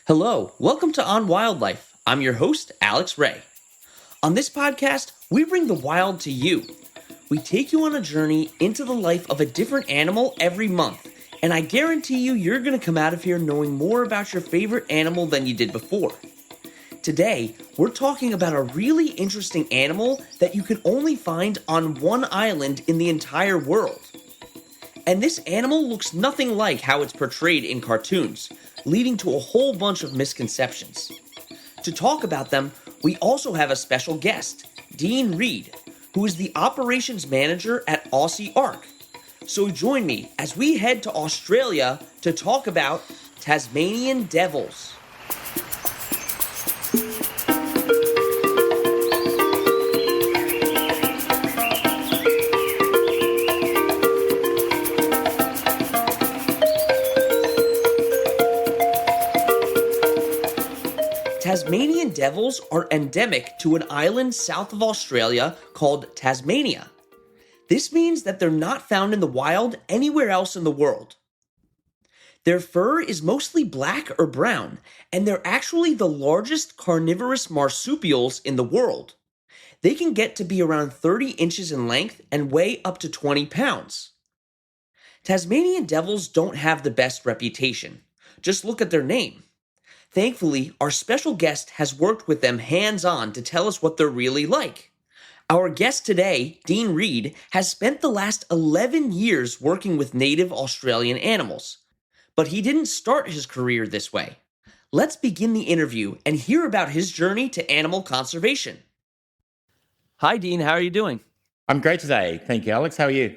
Hello, welcome to On Wildlife. I'm your host, Alex Ray. On this podcast, we bring the wild to you. We take you on a journey into the life of a different animal every month, and I guarantee you're going to come out of here knowing more about your favorite animal than you did before. Today, we're talking about a really interesting animal that you can only find on one island in the entire world. And this animal looks nothing like how it's portrayed in cartoons, leading to a whole bunch of misconceptions. To talk about them, we also have a special guest, Dean Reid, who is the operations manager at Aussie Ark. So join me as we head to Australia to talk about Tasmanian devils. Tasmanian devils are endemic to an island south of Australia called Tasmania. This means that they're not found in the wild anywhere else in the world. Their fur is mostly black or brown, and they're actually the largest carnivorous marsupials in the world. They can get to be around 30 inches in length and weigh up to 20 pounds. Tasmanian devils don't have the best reputation. Just look at their name. Thankfully, our special guest has worked with them hands-on to tell us what they're really like. Our guest today, Dean Reid, has spent the last 11 years working with native Australian animals. But he didn't start his career this way. Let's begin the interview and hear about his journey to animal conservation. Hi, Dean. How are you doing? I'm great today. Thank you, Alex. How are you?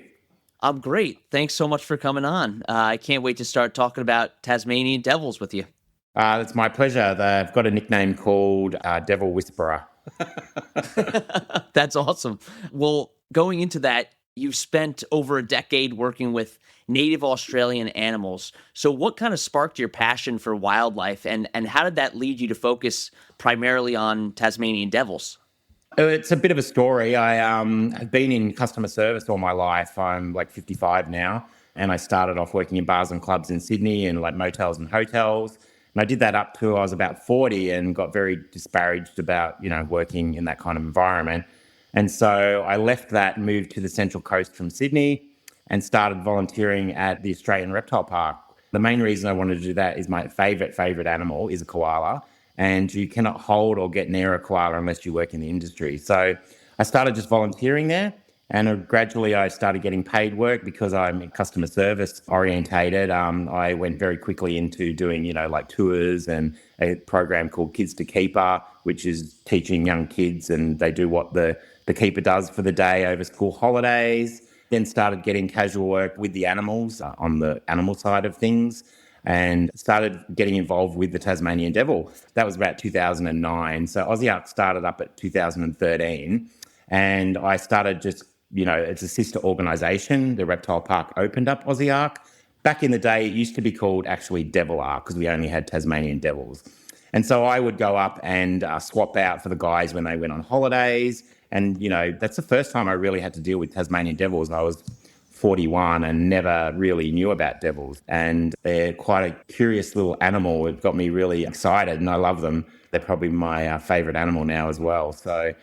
I'm great. Thanks so much for coming on. I can't wait to start talking about Tasmanian devils with you. It's my pleasure. They've got a nickname called Devil Whisperer. That's awesome. Well, going into that, you've spent over a decade working with native Australian animals. So what kind of sparked your passion for wildlife, and how did that lead you to focus primarily on Tasmanian devils? It's a bit of a story. I've been in customer service all my life. I'm like 55 now, and I started off working in bars and clubs in Sydney and like motels and hotels. And I did that up till I was about 40 and got very disparaged about, working in that kind of environment. And so I left that and moved to the Central Coast from Sydney and started volunteering at the Australian Reptile Park. The main reason I wanted to do that is my favorite animal is a koala. And you cannot hold or get near a koala unless you work in the industry. So I started just volunteering there. And gradually I started getting paid work because I'm customer service orientated. I went very quickly into doing, like tours and a program called Kids to Keeper, which is teaching young kids, and they do what the keeper does for the day over school holidays. Then started getting casual work with the animals on the animal side of things, and started getting involved with the Tasmanian devil. That was about 2009. So Aussie Ark started up at 2013, and I started just, it's a sister organisation. The Reptile Park opened up Aussie Ark. Back in the day, it used to be called actually Devil Ark because we only had Tasmanian devils. And so I would go up and swap out for the guys when they went on holidays. And, that's the first time I really had to deal with Tasmanian devils. I was 41 and never really knew about devils. And they're quite a curious little animal. It got me really excited and I love them. They're probably my favourite animal now as well. So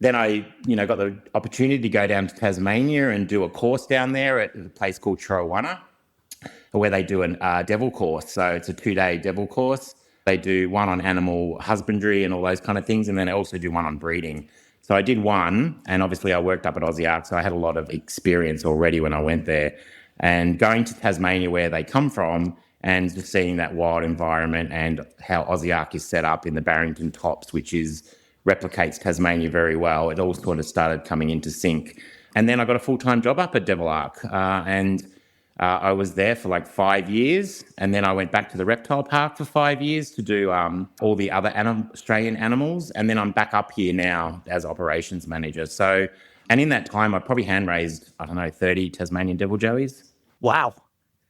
then I, got the opportunity to go down to Tasmania and do a course down there at a place called Chorowana, where they do a devil course. So it's a 2-day devil course. They do one on animal husbandry and all those kind of things, and then they also do one on breeding. So I did one, and obviously I worked up at Aussie Ark, so I had a lot of experience already when I went there. And going to Tasmania, where they come from, and just seeing that wild environment and how Aussie Ark is set up in the Barrington Tops, which replicates Tasmania very well, it all sort of started coming into sync. And then I got a full-time job up at Devil Ark, and I was there for like 5 years, and then I went back to the reptile park for 5 years to do all the other Australian animals, and then I'm back up here now as operations manager. So, and in that time, I probably hand-raised, 30 Tasmanian devil joeys. Wow.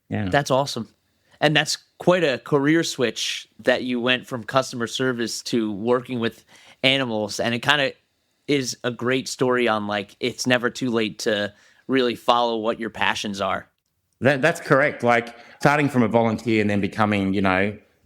Yeah. That's awesome. And that's quite a career switch that you went from customer service to working with animals. And it kind of is a great story on like, it's never too late to really follow what your passions are. That's correct. Like starting from a volunteer and then becoming,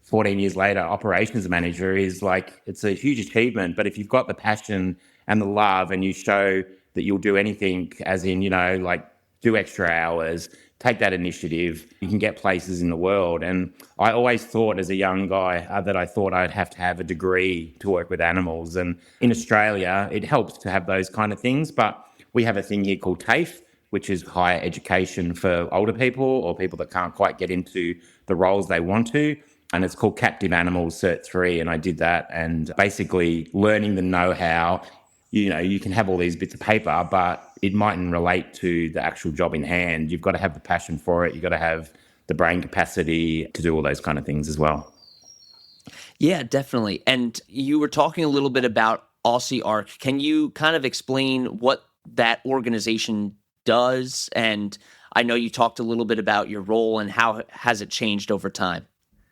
14 years later, operations manager is like, it's a huge achievement. But if you've got the passion and the love and you show that you'll do anything, as in, like do extra hours, take that initiative, you can get places in the world. And I always thought as a young guy that I thought I'd have to have a degree to work with animals. And in Australia, it helps to have those kind of things. But we have a thing here called TAFE, which is higher education for older people or people that can't quite get into the roles they want to. And it's called Captive Animals Cert 3. And I did that, and basically learning the know-how. You can have all these bits of paper, but it mightn't relate to the actual job in hand. You've got to have the passion for it. You've got to have the brain capacity to do all those kind of things as well. Yeah, definitely. And you were talking a little bit about Aussie Ark. Can you kind of explain what that organization does? And I know you talked a little bit about your role and how has it changed over time.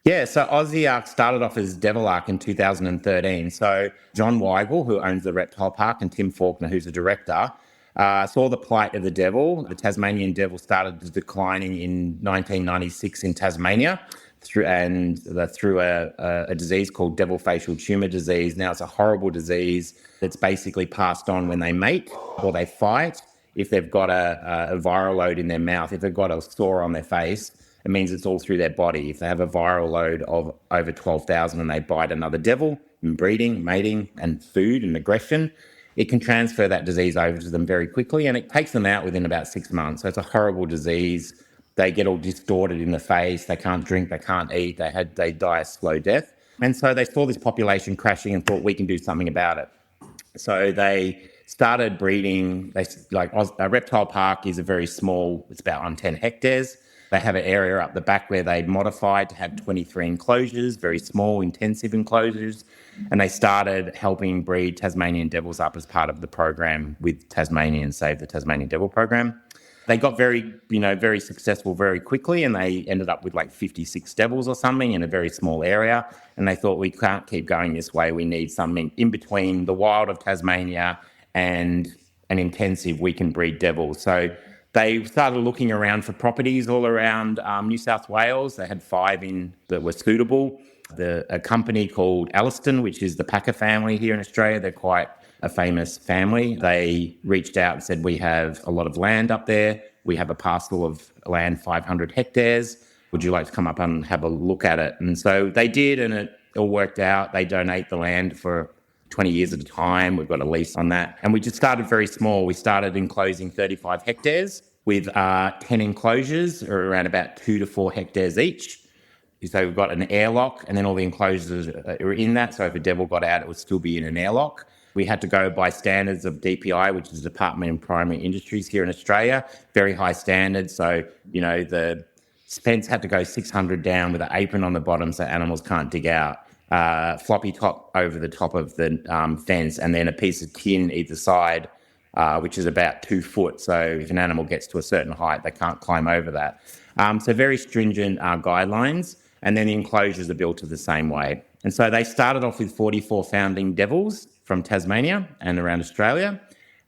Yeah, so Aussie Ark started off as Devil Ark in 2013. So John Weigel, who owns the reptile park, and Tim Faulkner, who's the director, saw the plight of the devil. The Tasmanian devil started declining in 1996 in Tasmania through a disease called devil facial tumour disease. Now, it's a horrible disease that's basically passed on when they mate or they fight. If they've got a viral load in their mouth, if they've got a sore on their face, it means it's all through their body. If they have a viral load of over 12,000 and they bite another devil in breeding, mating, and food and aggression, it can transfer that disease over to them very quickly, and it takes them out within about 6 months. So it's a horrible disease. They get all distorted in the face. They can't drink. They can't eat. They die a slow death. And so they saw this population crashing and thought, we can do something about it. So they started breeding. A reptile park is a very small, it's about on 10 hectares. They have an area up the back where they modified to have 23 enclosures, very small, intensive enclosures. And they started helping breed Tasmanian devils up as part of the program with Tasmanian Save the Tasmanian Devil program. They got very successful very quickly, and they ended up with like 56 devils or something in a very small area. And they thought, we can't keep going this way. We need something in between the wild of Tasmania and an intensive we can breed devils. So they started looking around for properties all around New South Wales. They had 5 in that were suitable. A company called Alliston, which is the Packer family here in Australia, they're quite a famous family. They reached out and said, we have a lot of land up there. We have a parcel of land, 500 hectares. Would you like to come up and have a look at it? And so they did, and it all worked out. They donate the land for 20 years at a time. We've got a lease on that. And we just started very small. We started enclosing 35 hectares with 10 enclosures, or around about 2 to 4 hectares each. So we've got an airlock, and then all the enclosures are in that. So if a devil got out, it would still be in an airlock. We had to go by standards of DPI, which is the Department of Primary Industries here in Australia, very high standards. So, the fence had to go 600 down with an apron on the bottom so animals can't dig out. Floppy top over the top of the fence, and then a piece of tin either side, which is about 2 foot. So if an animal gets to a certain height, they can't climb over that. So very stringent guidelines, and then the enclosures are built the same way. And so they started off with 44 founding devils from Tasmania and around Australia,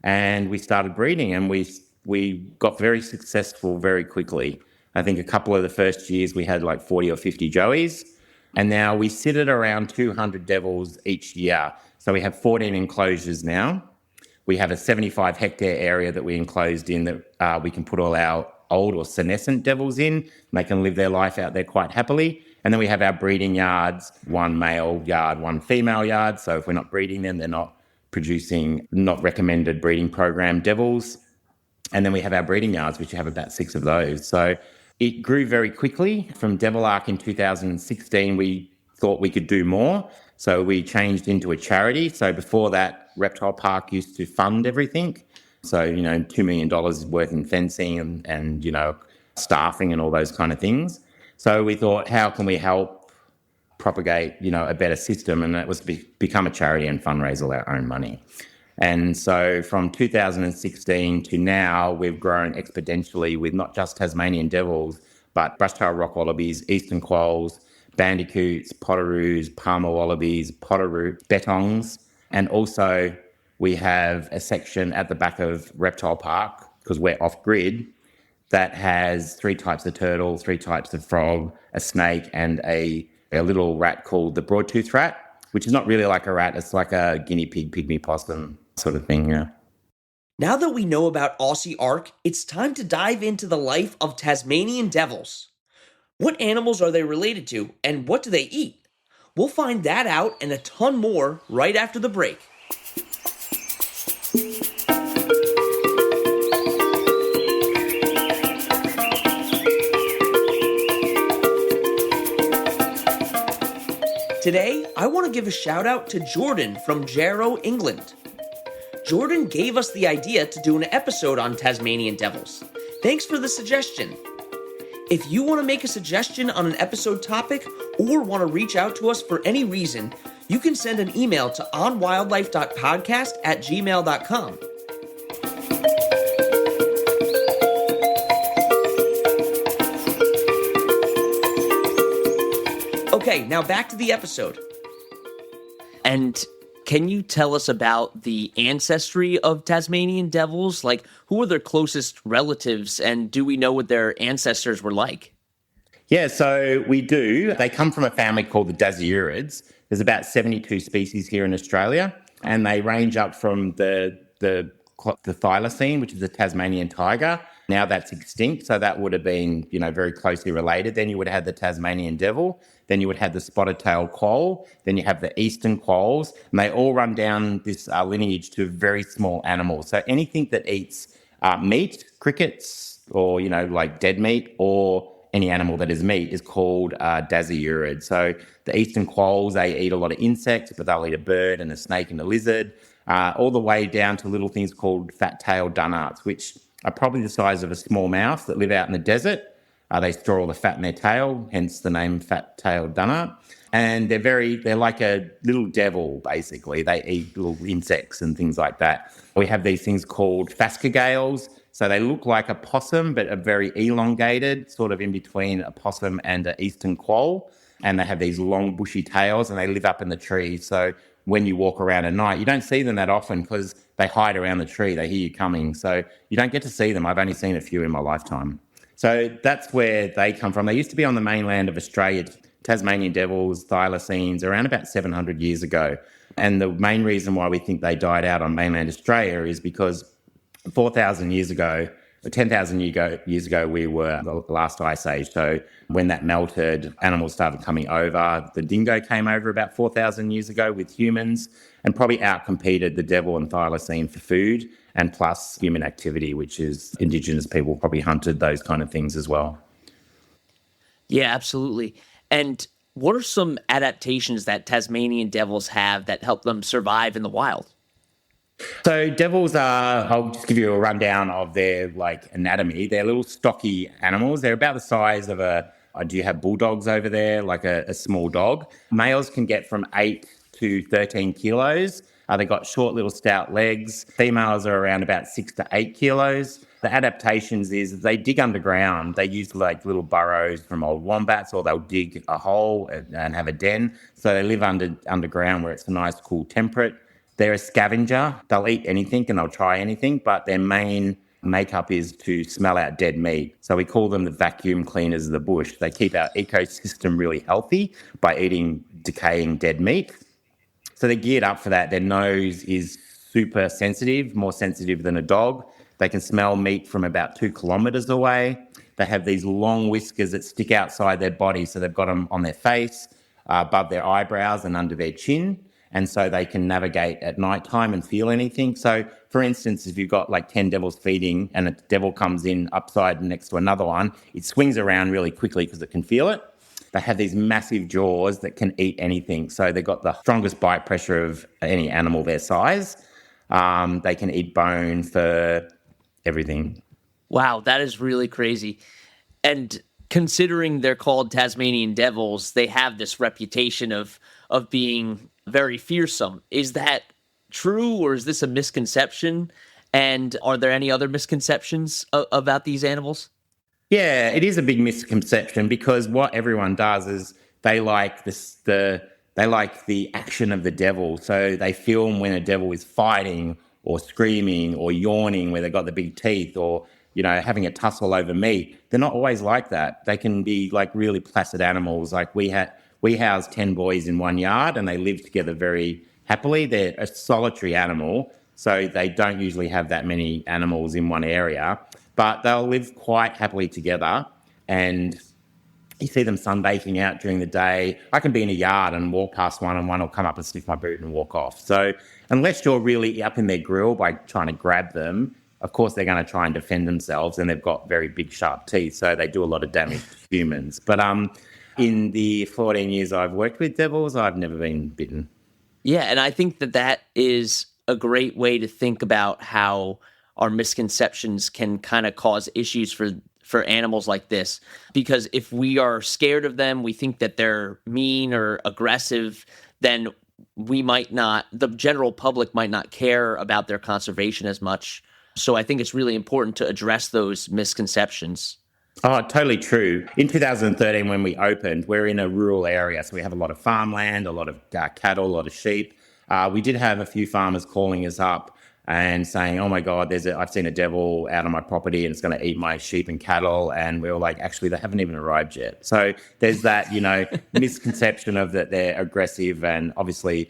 and we started breeding, and we got very successful very quickly. I think a couple of the first years we had like 40 or 50 joeys, and now we sit at around 200 devils each year. So we have 14 enclosures now. We have a 75 hectare area that we enclosed in that we can put all our old or senescent devils in. They can live their life out there quite happily. And then we have our breeding yards, 1 male yard, 1 female yard. So if we're not breeding them, they're not producing not recommended breeding program devils. And then we have our breeding yards, which have about 6 of those. So it grew very quickly. From Devil Ark in 2016, we thought we could do more. So we changed into a charity. So before that, Reptile Park used to fund everything. So, $2 million worth in fencing and staffing and all those kind of things. So we thought, how can we help propagate, a better system? And that was become a charity and fundraise all our own money. And so from 2016 to now, we've grown exponentially with not just Tasmanian devils, but brush-tail rock wallabies, eastern quolls, bandicoots, potoroos, palmer wallabies, bettongs. And also we have a section at the back of Reptile Park, because we're off-grid, that has 3 types of turtle, 3 types of frog, a snake, and a a little rat called the broadtooth rat, which is not really like a rat. It's like a guinea pig, pygmy possum sort of thing, yeah. Now that we know about Aussie Ark, it's time to dive into the life of Tasmanian devils. What animals are they related to, and what do they eat? We'll find that out and a ton more right after the break. Today, I want to give a shout out to Jordan from Jarrow, England. Jordan gave us the idea to do an episode on Tasmanian devils. Thanks for the suggestion. If you want to make a suggestion on an episode topic or want to reach out to us for any reason, you can send an email to onwildlife.podcast@gmail.com. Okay, now back to the episode. And can you tell us about the ancestry of Tasmanian devils? Like, who are their closest relatives, and do we know what their ancestors were like? Yeah, so we do. They come from a family called the Dasyurids. There's about 72 species here in Australia, and they range up from the thylacine, which is the Tasmanian tiger. Now that's extinct, so that would have been, very closely related. Then you would have the Tasmanian devil. Then you would have the spotted-tailed quoll. Then you have the eastern quolls, and they all run down this lineage to very small animals. So anything that eats meat, crickets, or like dead meat, or any animal that is meat is called dasyurid. So the eastern quolls, they eat a lot of insects, but they'll eat a bird and a snake and a lizard, all the way down to little things called fat-tailed dunarts, which are probably the size of a small mouse that live out in the desert. They store all the fat in their tail, hence the name fat-tailed dunnart. And they're like a little devil, basically. They eat little insects and things like that. We have these things called phascogales. So they look like a possum, but are very elongated, sort of in between a possum and an eastern quoll. And they have these long bushy tails, and they live up in the trees. So when you walk around at night, you don't see them that often because they hide around the tree. They hear you coming. So you don't get to see them. I've only seen a few in my lifetime. So that's where they come from. They used to be on the mainland of Australia, Tasmanian devils, thylacines, around about 700 years ago. And the main reason why we think they died out on mainland Australia is because 4,000 years ago, or 10,000 years ago, we were the last ice age. So when that melted, animals started coming over. The dingo came over about 4,000 years ago with humans and probably outcompeted the devil and thylacine for food, and plus human activity, which is Indigenous people probably hunted those kind of things as well. Yeah, absolutely. And what are some adaptations that Tasmanian devils have that help them survive in the wild? So devils I'll just give you a rundown of their anatomy. They're little stocky animals. They're about the size of do you have bulldogs over there? Like a small dog. Males can get from 8 to 13 kilos. They've got short little stout legs. Females are around about 6 to 8 kilos. The adaptations is they dig underground. They use little burrows from old wombats, or they'll dig a hole and have a den. So they live underground where it's a nice, cool temperate. They're a scavenger. They'll eat anything and they'll try anything, but their main makeup is to smell out dead meat. So we call them the vacuum cleaners of the bush. They keep our ecosystem really healthy by eating decaying dead meat. So they're geared up for that. Their nose is super sensitive, more sensitive than a dog. They can smell meat from about 2 kilometres away. They have these long whiskers that stick outside their body. So they've got them on their face, above their eyebrows and under their chin. And so they can navigate at nighttime and feel anything. So, for instance, if you've got 10 devils feeding and a devil comes in upside next to another one, it swings around really quickly because it can feel it. They have these massive jaws that can eat anything. So they've got the strongest bite pressure of any animal their size. They can eat bone, fur, everything. Wow, that is really crazy. And considering they're called Tasmanian devils, they have this reputation of being very fearsome. Is that true, or is this a misconception? And are there any other misconceptions about these animals? Yeah, it is a big misconception because what everyone does is they like the action of the devil. So they film when a devil is fighting or screaming or yawning where they've got the big teeth, or having a tussle over meat. They're not always like that. They can be really placid animals. We we house 10 boys in one yard and they live together very happily. They're a solitary animal, so they don't usually have that many animals in one area, but they'll live quite happily together. And you see them sunbaking out during the day. I can be in a yard and walk past one and one will come up and sniff my boot and walk off. So unless you're really up in their grill by trying to grab them, of course they're going to try and defend themselves, and they've got very big sharp teeth, so they do a lot of damage to humans. But in the 14 years I've worked with devils, I've never been bitten. Yeah, and I think that is a great way to think about how our misconceptions can kind of cause issues for animals like this. Because if we are scared of them, we think that they're mean or aggressive, then the general public might not care about their conservation as much. So I think it's really important to address those misconceptions. Oh, totally true. In 2013, when we opened, we're in a rural area, so we have a lot of farmland, a lot of cattle, a lot of sheep. We did have a few farmers calling us up and saying, "Oh my God, I've seen a devil out on my property and it's going to eat my sheep and cattle." And we were like, "Actually, they haven't even arrived yet." So there's that, misconception of that they're aggressive, and obviously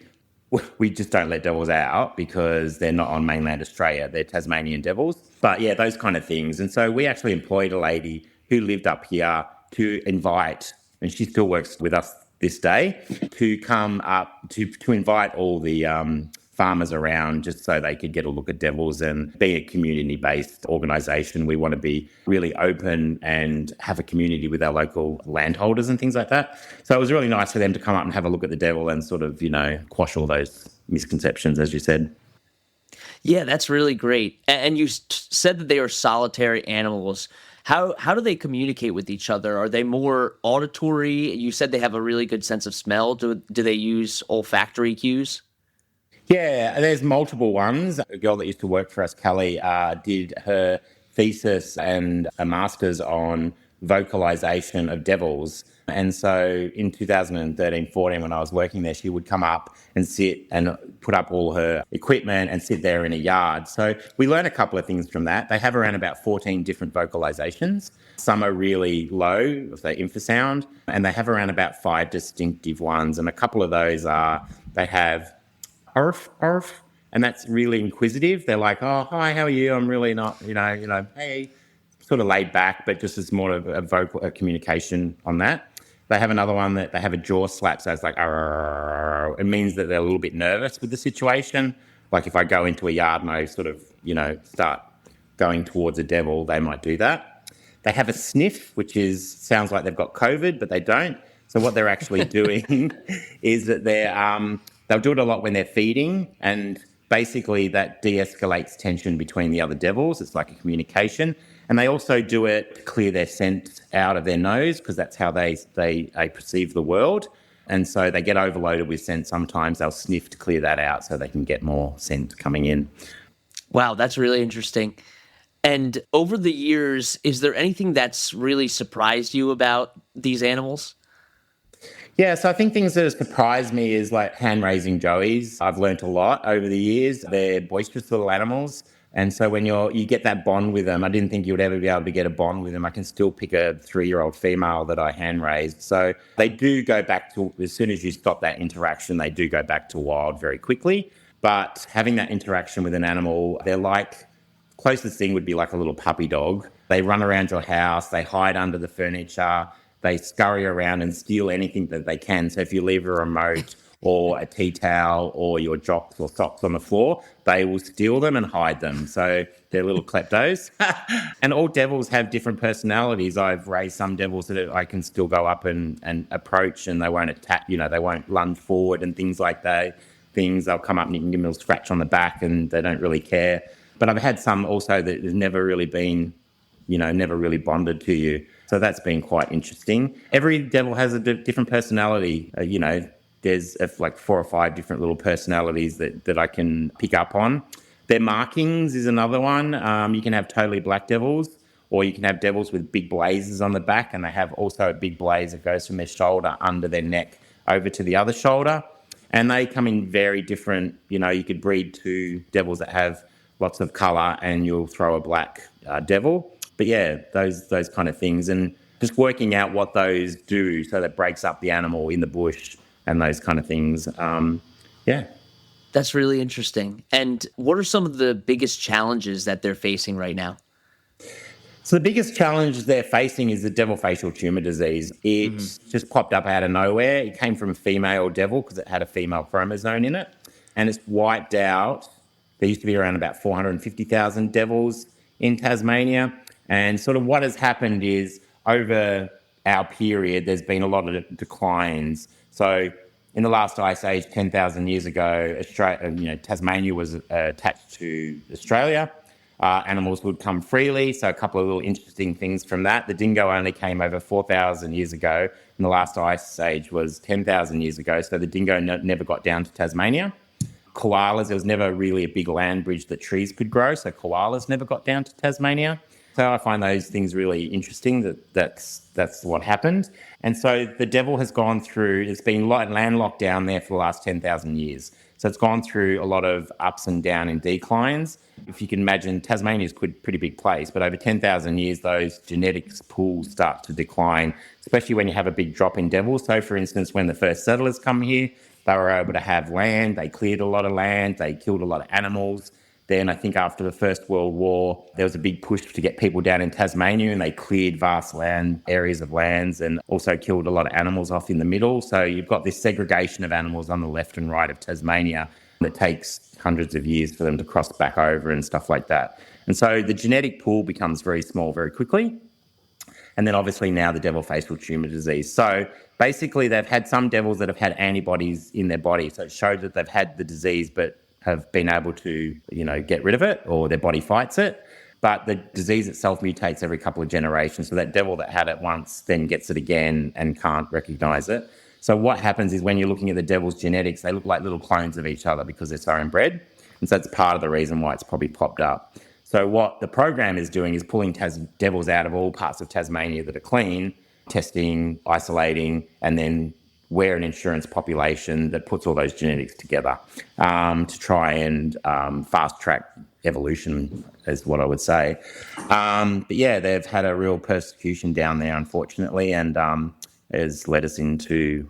we just don't let devils out because they're not on mainland Australia. They're Tasmanian devils. But yeah, those kind of things. And so we actually employed a lady who lived up here to invite, and she still works with us this day, to come up to invite all the farmers around just so they could get a look at devils. And being a community-based organisation, we want to be really open and have a community with our local landholders and things like that. So it was really nice for them to come up and have a look at the devil and sort of, quash all those misconceptions, as you said. Yeah, that's really great. And you said that they are solitary animals. How do they communicate with each other? Are they more auditory? You said they have a really good sense of smell. Do they use olfactory cues? Yeah, there's multiple ones. A girl that used to work for us, Kelly, did her thesis and a master's on vocalization of devils. And so in 2013-14, when I was working there, she would come up and sit and put up all her equipment and sit there in a yard. So we learned a couple of things from that. They have around about 14 different vocalizations. Some are really low, if they infrasound, and they have around about 5 distinctive ones. And a couple of those are, they have arf, arf, and that's really inquisitive. They're like, "Oh, hi, how are you? I'm really not, hey," sort of laid back, but just as more of a communication on that. They have another one that they have a jaw slap, so it's like, "Arr." It means that they're a little bit nervous with the situation. Like if I go into a yard and I sort of, start going towards a devil, they might do that. They have a sniff, which sounds like they've got COVID, but they don't. So what they're actually doing is that they'll do it a lot when they're feeding, and basically that de-escalates tension between the other devils. It's like a communication. And they also do it to clear their scent out of their nose, because that's how they perceive the world. And so they get overloaded with scent. Sometimes they'll sniff to clear that out so they can get more scent coming in. Wow, that's really interesting. And over the years, is there anything that's really surprised you about these animals? Yeah, so I think things that have surprised me is like hand-raising joeys. I've learnt a lot over the years. They're boisterous little animals. And so when you get that bond with them, I didn't think you would ever be able to get a bond with them. I can still pick a 3-year-old female that I hand-raised. So they do go back to, as soon as you stop that interaction, they do go back to wild very quickly. But having that interaction with an animal, they're like, closest thing would be like a little puppy dog. They run around your house, they hide under the furniture, they scurry around and steal anything that they can. So if you leave a remote or a tea towel or your jocks or socks on the floor, they will steal them and hide them. So they're little kleptos. And all devils have different personalities. I've raised some devils that I can still go up and approach, and they won't attack, they won't lunge forward and things like that. They'll come up and you can give them a scratch on the back and they don't really care. But I've had some also that has never really been, never really bonded to you. So that's been quite interesting. Every devil has a different personality. There's like 4 or 5 different little personalities that I can pick up on. Their markings is another one. You can have totally black devils, or you can have devils with big blazes on the back, and they have also a big blaze that goes from their shoulder under their neck over to the other shoulder. And they come in very different, you could breed 2 devils that have lots of colour and you'll throw a black devil. But yeah, those kind of things. And just working out what those do so that breaks up the animal in the bush and those kind of things. Yeah. That's really interesting. And what are some of the biggest challenges that they're facing right now? So the biggest challenge they're facing is the devil facial tumor disease. It just popped up out of nowhere. It came from a female devil because it had a female chromosome in it, and it's wiped out. There used to be around about 450,000 devils in Tasmania, and sort of what has happened is over our period, there's been a lot of declines. So in the last ice age, 10,000 years ago, Tasmania was attached to Australia. Animals would come freely. So a couple of little interesting things from that. The dingo only came over 4,000 years ago, and the last ice age was 10,000 years ago. So the dingo never got down to Tasmania. Koalas, there was never really a big land bridge that trees could grow, so koalas never got down to Tasmania. So I find those things really interesting, that's what happened. And so the devil has gone through, it's been landlocked down there for the last 10,000 years. So it's gone through a lot of ups and downs and declines. If you can imagine, Tasmania is a pretty big place, but over 10,000 years, those genetics pools start to decline, especially when you have a big drop in devils. So, for instance, when the first settlers come here, they were able to have land, they cleared a lot of land, they killed a lot of animals. Then I think after the First World War, there was a big push to get people down in Tasmania, and they cleared vast areas of lands and also killed a lot of animals off in the middle. So you've got this segregation of animals on the left and right of Tasmania that takes hundreds of years for them to cross back over and stuff like that. And so the genetic pool becomes very small very quickly. And then obviously now the devil facial tumor disease. So basically they've had some devils that have had antibodies in their body. So it showed that they've had the disease but have been able to, get rid of it, or their body fights it. But the disease itself mutates every couple of generations. So that devil that had it once then gets it again and can't recognise it. So what happens is when you're looking at the devil's genetics, they look like little clones of each other because they're so inbred. And so that's part of the reason why it's probably popped up. So what the program is doing is pulling devils out of all parts of Tasmania that are clean, testing, isolating, and then we're an insurance population that puts all those genetics together to try and fast track evolution, is what I would say. But yeah, they've had a real persecution down there, unfortunately, and has led us into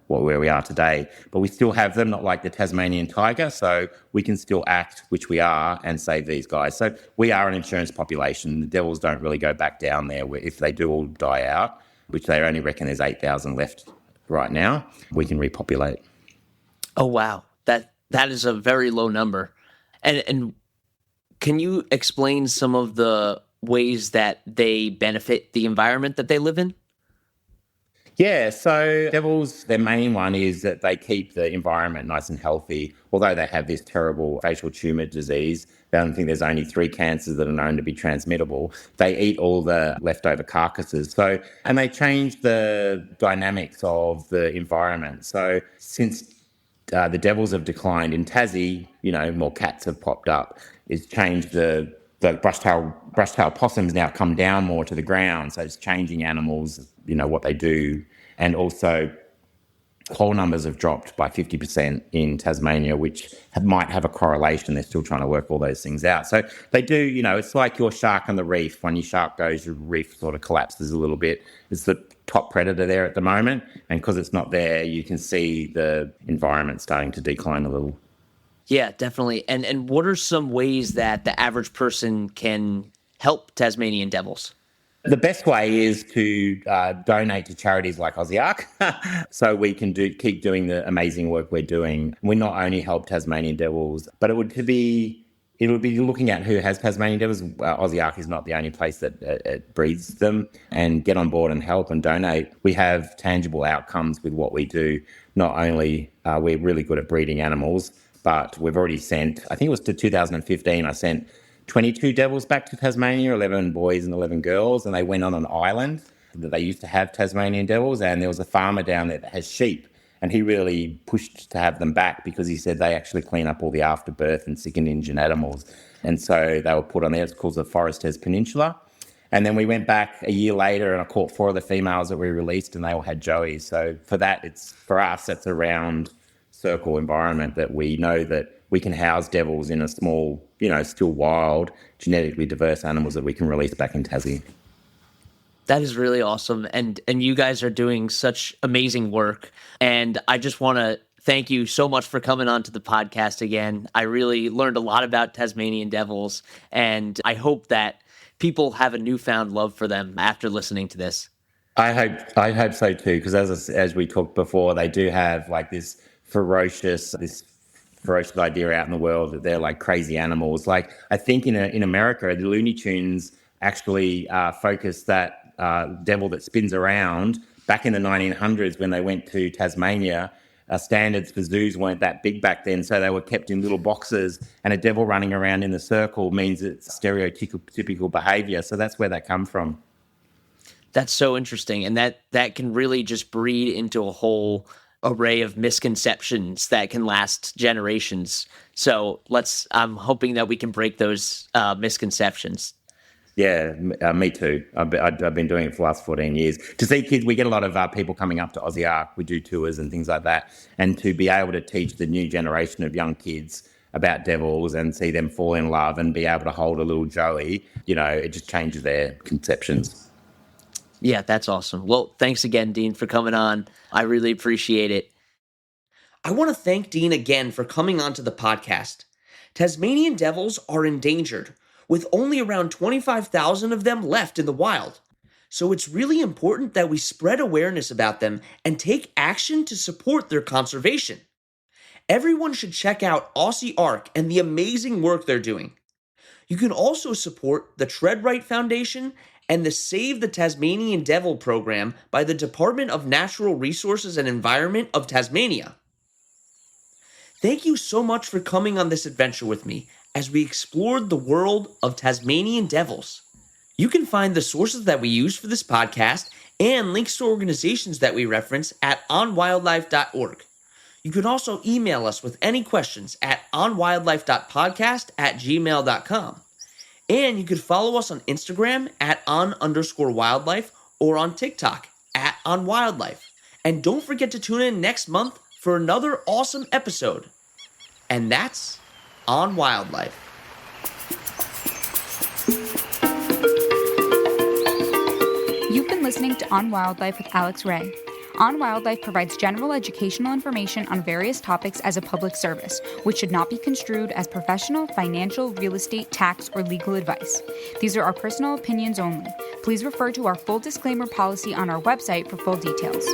where we are today. But we still have them, not like the Tasmanian tiger, so we can still act, which we are, and save these guys. So we are an insurance population. The devils don't really go back down there. If they do all die out, which they only reckon there's 8,000 left right now, we can repopulate. Oh, wow. That is a very low number. And can you explain some of the ways that they benefit the environment that they live in? Yeah, so devils, their main one is that they keep the environment nice and healthy. Although they have this terrible facial tumor disease, they don't think there's only 3 cancers that are known to be transmittable. They eat all the leftover carcasses. And they change the dynamics of the environment. So since the devils have declined in Tassie, more cats have popped up. It's changed the brush-tailed possums now come down more to the ground. So it's changing animals, what they do. And also call numbers have dropped by 50% in Tasmania, which might have a correlation. They're still trying to work all those things out. So they do, it's like your shark on the reef. When your shark goes, your reef sort of collapses a little bit. It's the top predator there at the moment. And because it's not there, you can see the environment starting to decline a little. Yeah, definitely. And what are some ways that the average person can help Tasmanian devils? The best way is to donate to charities like Aussie Ark, so we can keep doing the amazing work we're doing. We not only help Tasmanian devils, but it would be looking at who has Tasmanian devils. Aussie Ark is not the only place that it breeds them, and get on board and help and donate. We have tangible outcomes with what we do. Not only are we really good at breeding animals, but we've already sent, I think it was to 2015, I sent 22 devils back to Tasmania, 11 boys and 11 girls, and they went on an island that they used to have Tasmanian devils, and there was a farmer down there that has sheep, and he really pushed to have them back because he said they actually clean up all the afterbirth and sick and injured animals. And so they were put on there. It's called the Foresters Peninsula. And then we went back a year later and I caught 4 of the females that we released, and they all had joeys. So for us, that's a round circle environment that we know that we can house devils in a small, still wild, genetically diverse animals that we can release back in Tassie. That is really awesome. And you guys are doing such amazing work. And I just want to thank you so much for coming on to the podcast again. I really learned a lot about Tasmanian devils, and I hope that people have a newfound love for them after listening to this. I hope so too, because as we talked before, they do have like this ferocious idea out in the world that they're like crazy animals. Like I think in America, the Looney Tunes actually focused that devil that spins around back in the 1900s when they went to Tasmania. Standards for zoos weren't that big back then, so they were kept in little boxes, and a devil running around in the circle means it's stereotypical behavior. So that's where that come from. That's so interesting. And that can really just breed into a whole array of misconceptions that can last generations. So I'm hoping that we can break those misconceptions. Yeah, me too. I've been doing it for the last 14 years. To see kids, we get a lot of people coming up to Aussie Ark. We do tours and things like that. And to be able to teach the new generation of young kids about devils and see them fall in love and be able to hold a little Joey, it just changes their conceptions. Yeah, that's awesome. Well, thanks again, Dean, for coming on. I really appreciate it. I want to thank Dean again for coming onto the podcast. Tasmanian devils are endangered, with only around 25,000 of them left in the wild. So it's really important that we spread awareness about them and take action to support their conservation. Everyone should check out Aussie Ark and the amazing work they're doing. You can also support the Tread Right Foundation and the Save the Tasmanian Devil program by the Department of Natural Resources and Environment of Tasmania. Thank you so much for coming on this adventure with me as we explored the world of Tasmanian devils. You can find the sources that we use for this podcast and links to organizations that we reference at onwildlife.org. You can also email us with any questions at onwildlife.podcast@gmail.com. And you could follow us on Instagram at @on_wildlife or on TikTok at @onwildlife. And don't forget to tune in next month for another awesome episode. And that's On Wildlife. You've been listening to On Wildlife with Alex Ray. On Wildlife provides general educational information on various topics as a public service, which should not be construed as professional, financial, real estate, tax, or legal advice. These are our personal opinions only. Please refer to our full disclaimer policy on our website for full details.